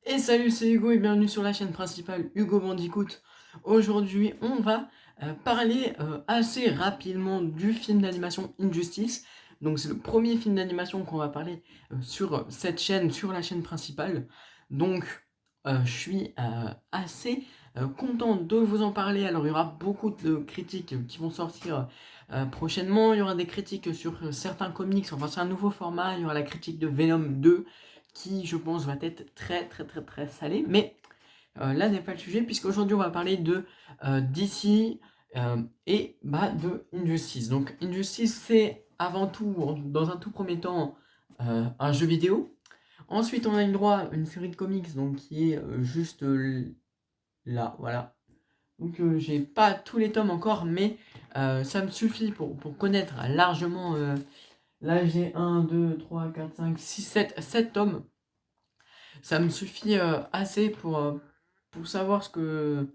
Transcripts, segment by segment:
Et salut, c'est Hugo et bienvenue sur la chaîne principale Hugo Bandicoot. Aujourd'hui, on va parler assez rapidement du film d'animation Injustice. Donc, c'est le premier film d'animation qu'on va parler sur cette chaîne, sur la chaîne principale. Donc, je suis assez content de vous en parler. Alors, il y aura beaucoup de critiques qui vont sortir prochainement. Il y aura des critiques sur certains comics. Enfin, c'est un nouveau format. Il y aura la critique de Venom 2 qui, je pense, va être très salé. Mais là n'est pas le sujet, puisqu'aujourd'hui, on va parler de DC et de Injustice. Donc, Injustice, c'est avant tout, dans un tout premier temps, un jeu vidéo. Ensuite, on a eu droit à une série de comics donc, qui est juste là, voilà. Donc, j'ai pas tous les tomes encore, mais ça me suffit pour connaître largement. Là, j'ai 1, 2, 3, 4, 5, 6, 7 tomes. Ça me suffit assez pour savoir ce que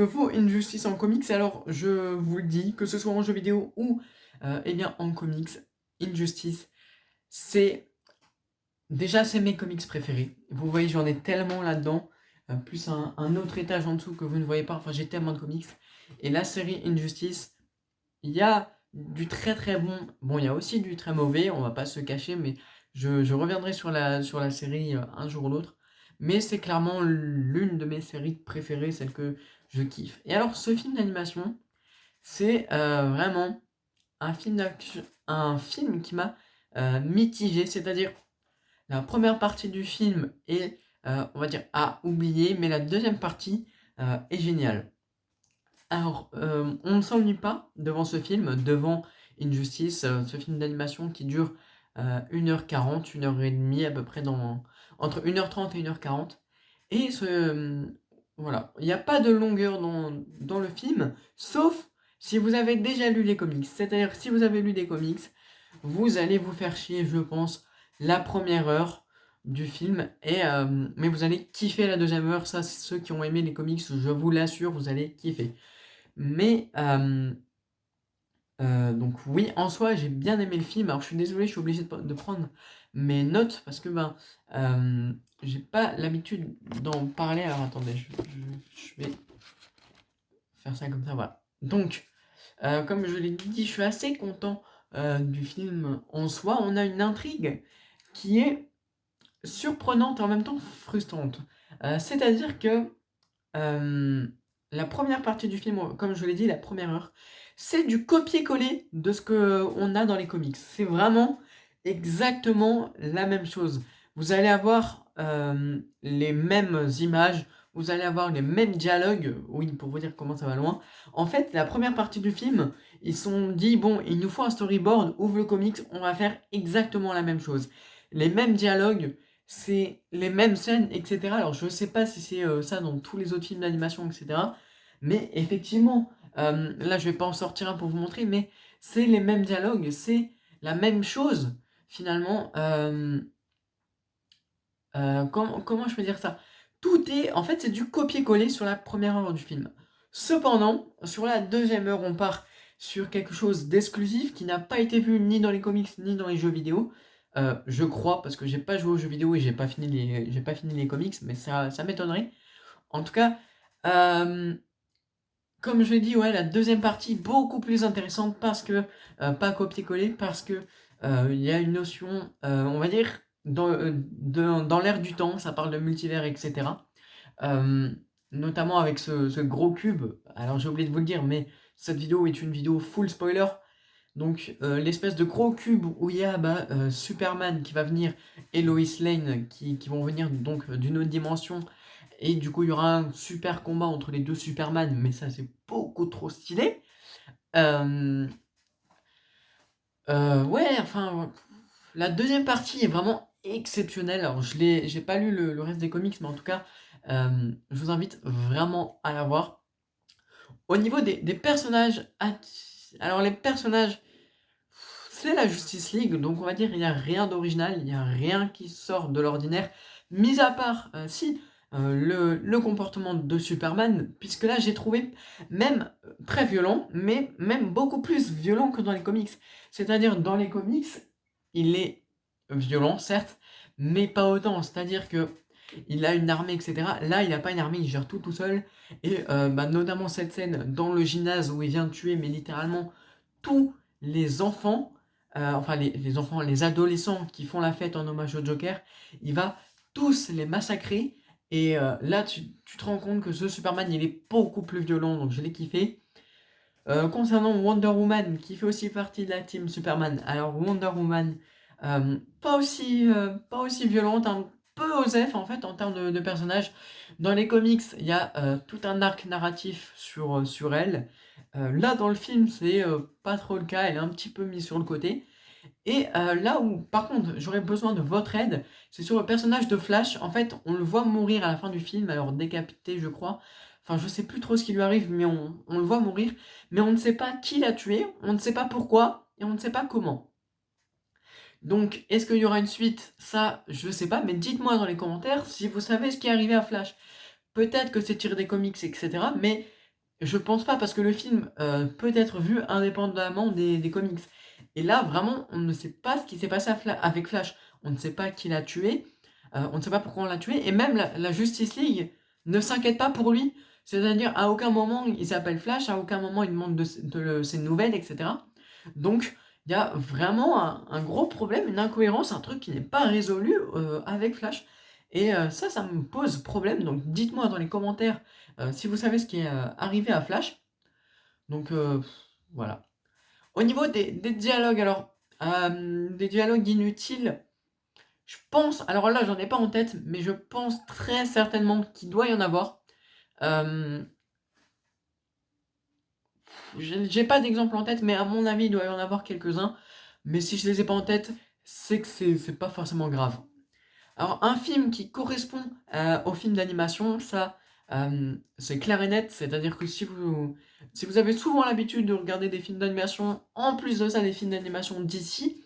vaut Injustice en comics. Alors, je vous le dis, que ce soit en jeu vidéo ou eh bien en comics, Injustice, c'est c'est mes comics préférés. Vous voyez, j'en ai tellement là-dedans, plus un autre étage en dessous que vous ne voyez pas. Enfin, j'ai tellement de comics. Et la série Injustice, il y a du très bon. Bon, il y a aussi du très mauvais, on va pas se cacher, mais je reviendrai sur la série un jour ou l'autre. Mais c'est clairement l'une de mes séries préférées, celle que je kiffe. Et alors, ce film d'animation, c'est vraiment un film d'action, un film qui m'a mitigé, c'est-à-dire la première partie du film est, on va dire, à oublier, mais la deuxième partie est géniale. Alors, on ne s'ennuie pas devant ce film, devant Injustice, ce film d'animation qui dure 1h40, 1h30 à peu près, entre 1h30 et 1h40. Et voilà, il n'y a pas de longueur dans le film, sauf si vous avez déjà lu les comics. C'est-à-dire que si vous avez lu des comics, vous allez vous faire chier, je pense, la première heure du film, mais vous allez kiffer la deuxième heure. Ça, ceux qui ont aimé les comics, je vous l'assure, vous allez kiffer. Mais donc oui, en soi, j'ai bien aimé le film. Alors je suis désolé, je suis obligé de prendre mes notes parce que j'ai pas l'habitude d'en parler. Alors attendez, je vais faire ça comme ça, voilà. Donc, comme je l'ai dit, je suis assez content du film en soi. On a une intrigue qui est surprenante et en même temps frustrante. C'est-à-dire que euh, la première partie du film, comme je l'ai dit, la première heure, c'est du copier-coller de ce que on a dans les comics. C'est vraiment exactement la même chose. Vous allez avoir les mêmes images, vous allez avoir les mêmes dialogues. Oui, pour vous dire comment ça va loin. En fait, la première partie du film, ils se sont dit, bon, il nous faut un storyboard, ouvre le comics, on va faire exactement la même chose. Les mêmes dialogues, c'est les mêmes scènes, etc. Alors je sais pas si c'est ça dans tous les autres films d'animation, etc. Mais effectivement, là je vais pas en sortir un pour vous montrer, mais c'est les mêmes dialogues, c'est la même chose finalement. Comment je peux dire ça? Tout est, en fait, c'est du copier-coller sur la première heure du film. Cependant, sur la deuxième heure, on part sur quelque chose d'exclusif qui n'a pas été vu ni dans les comics ni dans les jeux vidéo. Je crois, parce que j'ai pas joué aux jeux vidéo et j'ai pas fini les comics, mais ça m'étonnerait. En tout cas, euh, comme je l'ai dit, ouais, la deuxième partie beaucoup plus intéressante parce que pas copier-coller, parce que il y a une notion, on va dire, dans l'ère du temps, ça parle de multivers, etc. Euh, Notamment avec ce gros cube. Alors j'ai oublié de vous le dire, mais cette vidéo est une vidéo full spoiler. Donc l'espèce de gros cube où il y a Superman qui va venir et Lois Lane qui vont venir donc d'une autre dimension. Et du coup il y aura un super combat entre les deux Superman, mais ça c'est beaucoup trop stylé. Euh, ouais, enfin, la deuxième partie est vraiment exceptionnelle. Alors j'ai pas lu le reste des comics, mais en tout cas, je vous invite vraiment à la voir. Au niveau des personnages, alors les personnages, c'est la Justice League, donc on va dire il n'y a rien d'original, il n'y a rien qui sort de l'ordinaire, mis à part, si, le comportement de Superman, puisque là j'ai trouvé même très violent, mais même beaucoup plus violent que dans les comics. C'est-à-dire dans les comics, il est violent, certes, mais pas autant. C'est-à-dire que il a une armée, etc. Là, il n'a pas une armée, il gère tout seul. Et notamment cette scène dans le gymnase où il vient de tuer, mais littéralement, tous les enfants, enfin les enfants, les adolescents qui font la fête en hommage au Joker, il va tous les massacrer. Et là, tu te rends compte que ce Superman, il est beaucoup plus violent, donc je l'ai kiffé. Concernant Wonder Woman, qui fait aussi partie de la team Superman, alors Wonder Woman, pas aussi violente, un peu osef en fait en termes de personnage. Dans les comics, il y a tout un arc narratif sur elle. Là, dans le film, c'est pas trop le cas, elle est un petit peu mise sur le côté. Et là où, par contre, j'aurais besoin de votre aide, c'est sur le personnage de Flash. En fait, on le voit mourir à la fin du film, alors décapité, je crois. Enfin, je sais plus trop ce qui lui arrive, mais on le voit mourir. Mais on ne sait pas qui l'a tué, on ne sait pas pourquoi, et on ne sait pas comment. Donc, est-ce qu'il y aura une suite? Ça, je sais pas, mais dites-moi dans les commentaires si vous savez ce qui est arrivé à Flash. Peut-être que c'est tiré des comics, etc. Mais je pense pas, parce que le film peut être vu indépendamment des comics. Et là, vraiment, on ne sait pas ce qui s'est passé avec Flash. On ne sait pas qui l'a tué, on ne sait pas pourquoi on l'a tué, et même la Justice League ne s'inquiète pas pour lui. C'est-à-dire, à aucun moment il s'appelle Flash, à aucun moment il demande ses nouvelles, etc. Donc, il y a vraiment un gros problème, une incohérence, un truc qui n'est pas résolu avec Flash. Et ça me pose problème. Donc, dites-moi dans les commentaires si vous savez ce qui est arrivé à Flash. Donc, voilà. Au niveau des dialogues, alors, des dialogues inutiles, je pense, alors là, j'en ai pas en tête, mais je pense très certainement qu'il doit y en avoir. J'ai pas d'exemple en tête, mais à mon avis, il doit y en avoir quelques-uns. Mais si je les ai pas en tête, c'est que c'est pas forcément grave. Alors, un film qui correspond au film d'animation, ça, c'est clair et net. C'est-à-dire que si vous avez souvent l'habitude de regarder des films d'animation, en plus de ça, des films d'animation d'ici,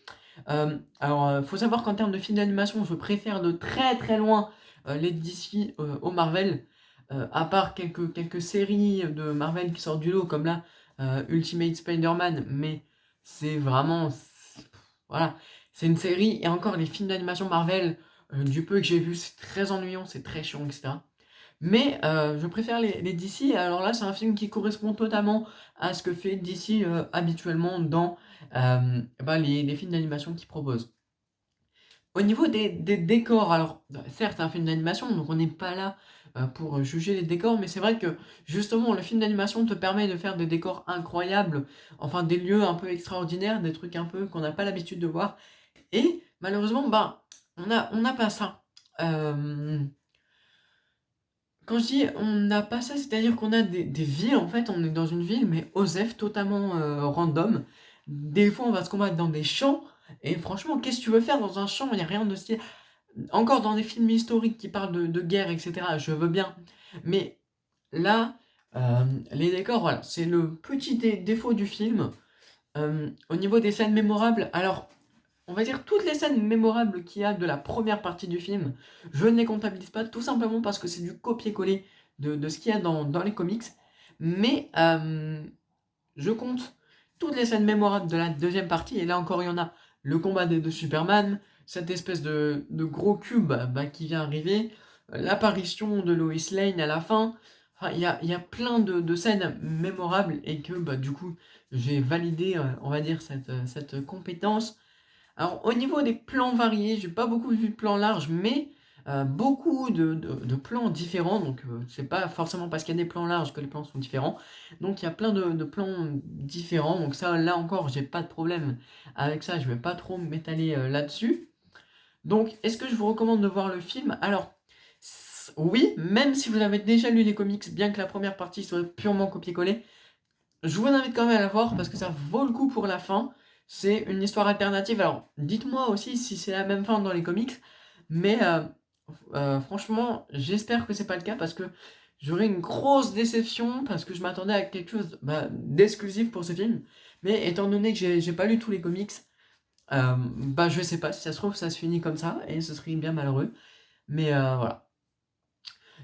alors, faut savoir qu'en termes de films d'animation, je préfère de très très loin les DC au Marvel. À part quelques séries de Marvel qui sortent du lot, comme là, Ultimate Spider-Man, mais c'est vraiment. Voilà, c'est une série, et encore les films d'animation Marvel, du peu que j'ai vu, c'est très ennuyant, c'est très chiant, etc. Mais je préfère les DC. Alors là, c'est un film qui correspond totalement à ce que fait DC habituellement dans les films d'animation qu'ils proposent. Au niveau des décors, alors certes, c'est un film d'animation, donc on n'est pas là pour juger les décors, mais c'est vrai que justement, le film d'animation te permet de faire des décors incroyables, enfin des lieux un peu extraordinaires, des trucs un peu qu'on n'a pas l'habitude de voir. Et malheureusement, on n'a pas ça. Euh, Quand je dis on n'a pas ça, c'est-à-dire qu'on a des villes, en fait, on est dans une ville, mais OSEF, totalement random. Des fois, on va se combattre dans des champs, et franchement, qu'est-ce que tu veux faire dans un champ? Il n'y a rien de style. Encore dans des films historiques qui parlent de guerre, etc., je veux bien. Mais là, les décors, voilà, c'est le petit défaut du film. Au niveau des scènes mémorables, alors on va dire toutes les scènes mémorables qu'il y a de la première partie du film, je ne les comptabilise pas, tout simplement parce que c'est du copier-coller de ce qu'il y a dans les comics. Mais je compte toutes les scènes mémorables de la deuxième partie, et là encore il y en a. Le combat des deux Superman, cette espèce de gros cube qui vient arriver, l'apparition de Lois Lane à la fin. Enfin, il y a plein de scènes mémorables, et que du coup j'ai validé, on va dire, cette compétence. Alors, au niveau des plans variés, j'ai pas beaucoup vu de plans larges, mais beaucoup de plans différents. Donc, c'est pas forcément parce qu'il y a des plans larges que les plans sont différents. Donc, il y a plein de plans différents. Donc, ça, là encore, j'ai pas de problème avec ça. Je vais pas trop m'étaler là-dessus. Donc, est-ce que je vous recommande de voir le film? Alors, oui, même si vous avez déjà lu les comics, bien que la première partie soit purement copier-coller, je vous invite quand même à la voir parce que ça vaut le coup pour la fin. C'est une histoire alternative. Alors, dites-moi aussi si c'est la même fin dans les comics. Mais franchement, j'espère que c'est pas le cas, parce que j'aurais une grosse déception, parce que je m'attendais à quelque chose d'exclusif pour ce film. Mais étant donné que j'ai pas lu tous les comics, je sais pas. Si ça se trouve, ça se finit comme ça et ce serait bien malheureux. Mais voilà.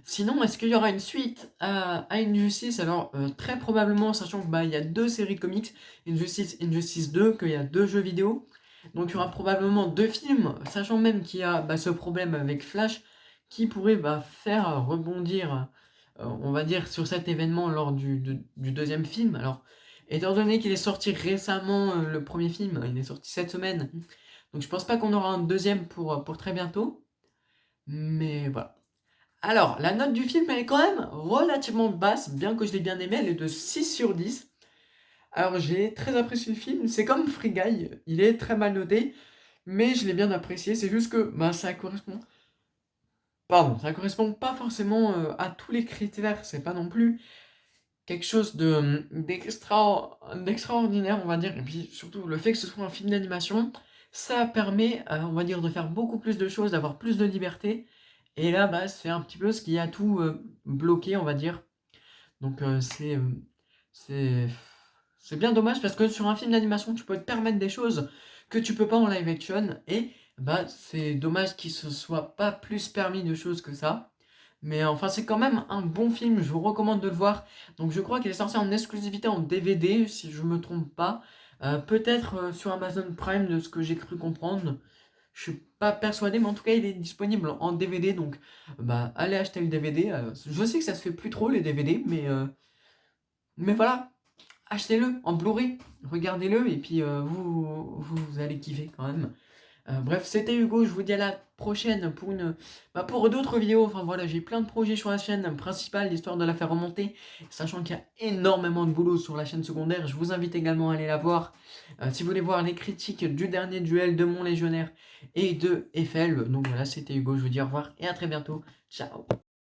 Sinon, est-ce qu'il y aura une suite à Injustice? Alors, très probablement, sachant que il y a deux séries de comics, Injustice 2, qu'il y a deux jeux vidéo. Donc il y aura probablement 2 films, sachant même qu'il y a ce problème avec Flash qui pourrait faire rebondir, on va dire, sur cet événement lors du deuxième film. Alors, étant donné qu'il est sorti récemment, le premier film, il est sorti cette semaine, donc je pense pas qu'on aura un deuxième pour très bientôt. Mais voilà. Alors, la note du film, elle est quand même relativement basse, bien que je l'ai bien aimé, elle est de 6/10. Alors, j'ai très apprécié le film, c'est comme Free Guy, il est très mal noté, mais je l'ai bien apprécié, c'est juste que ça correspond pas forcément à tous les critères, c'est pas non plus quelque chose d'extraordinaire, on va dire, et puis surtout le fait que ce soit un film d'animation, ça permet, on va dire, de faire beaucoup plus de choses, d'avoir plus de liberté, et là, c'est un petit peu ce qui a tout bloqué, on va dire. Donc c'est c'est bien dommage parce que sur un film d'animation, tu peux te permettre des choses que tu peux pas en live action et c'est dommage qu'il se soit pas plus permis de choses que ça. Mais enfin, c'est quand même un bon film, je vous recommande de le voir. Donc je crois qu'il est sorti en exclusivité en DVD, si je me trompe pas. Peut-être sur Amazon Prime, de ce que j'ai cru comprendre. Je suis pas persuadé, mais en tout cas, il est disponible en DVD, donc allez acheter le DVD. Je sais que ça se fait plus trop les DVD, mais voilà, achetez-le en Blu-ray, regardez-le et puis vous allez kiffer quand même. Bref, c'était Hugo, je vous dis à la prochaine pour d'autres vidéos. Enfin voilà, j'ai plein de projets sur la chaîne principale, histoire de la faire remonter, sachant qu'il y a énormément de boulot sur la chaîne secondaire. Je vous invite également à aller la voir. Si vous voulez voir les critiques du dernier duel de mon légionnaire et de Eiffel. Donc voilà, c'était Hugo, je vous dis au revoir et à très bientôt. Ciao.